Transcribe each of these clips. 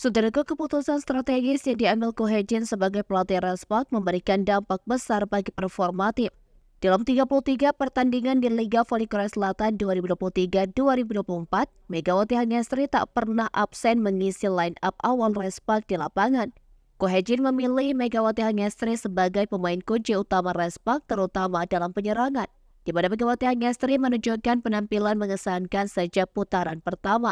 Saudaraku, keputusan strategis yang diambil Ko Hye-jin sebagai pelatih Respak memberikan dampak besar bagi performa tim. Dalam 33 pertandingan di Liga Voli Korea Selatan 2023-2024, Megawati Hangestri tak pernah absen mengisi line-up awal Respak di lapangan. Ko Hye-jin memilih Megawati Hangestri sebagai pemain kunci utama Respak, terutama dalam penyerangan, di mana Megawati Hangestri menunjukkan penampilan mengesankan sejak putaran pertama.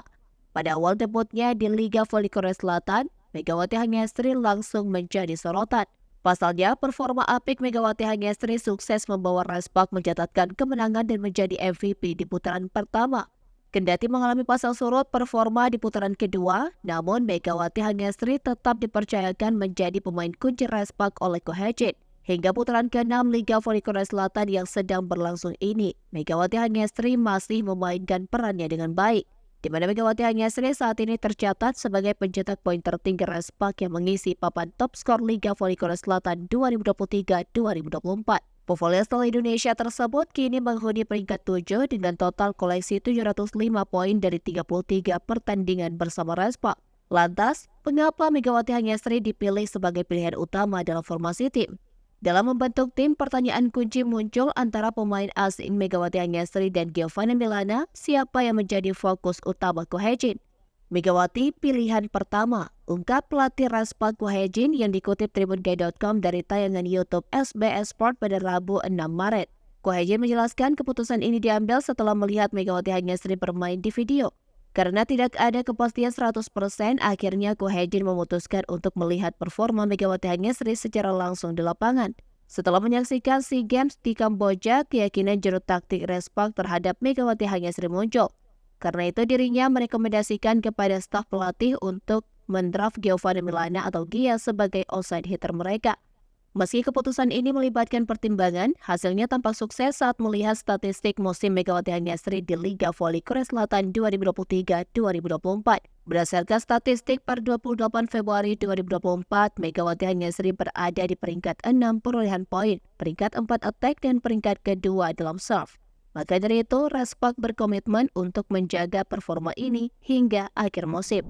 Pada awal debutnya di Liga Voli Korea Selatan, Megawati Hangestri langsung menjadi sorotan. Pasalnya, performa apik Megawati Hangestri sukses membawa Respak mencatatkan kemenangan dan menjadi MVP di putaran pertama. Kendati mengalami pasang surut performa di putaran kedua, namun Megawati Hangestri tetap dipercayakan menjadi pemain kunci Respak oleh Ko Hye-jin. Hingga putaran ke-6 Liga Voli Korea Selatan yang sedang berlangsung ini, Megawati Hangestri masih memainkan perannya dengan baik, di mana Megawati Hangestri saat ini tercatat sebagai pencetak poin tertinggi Respak yang mengisi papan top skor Liga Voli Korea Selatan 2023-2024. Pevolley asal Indonesia tersebut kini menghuni peringkat 7 dengan total koleksi 705 poin dari 33 pertandingan bersama Respak. Lantas, mengapa Megawati Hangestri dipilih sebagai pilihan utama dalam formasi tim? Dalam membentuk tim, pertanyaan kunci muncul antara pemain asing Megawati Hangestri dan Giovanni Milana, siapa yang menjadi fokus utama Ko Hye-jin. Megawati pilihan pertama, ungkap pelatih Respak Ko Hye-jin yang dikutip tribunguy.com dari tayangan YouTube SBS Sport pada Rabu 6 Maret. Ko Hye-jin menjelaskan keputusan ini diambil setelah melihat Megawati Hangestri bermain di video. Karena tidak ada kepastian 100%, akhirnya Ko Hye-jin memutuskan untuk melihat performa Megawati Hangestri secara langsung di lapangan. Setelah menyaksikan SEA Games di Kamboja, keyakinan juru taktik Respak terhadap Megawati Hangestri muncul. Karena itu dirinya merekomendasikan kepada staf pelatih untuk mendraft Giovanni Milana atau Gia sebagai outside hitter mereka. Meski keputusan ini melibatkan pertimbangan, hasilnya tampak sukses saat melihat statistik musim Megawati Hangestri di Liga Voli Korea Selatan 2023-2024. Berdasarkan statistik per 28 Februari 2024, Megawati Hangestri berada di peringkat 6 perolehan poin, peringkat 4 attack, dan peringkat kedua dalam serve. Maka dari itu, Respak berkomitmen untuk menjaga performa ini hingga akhir musim.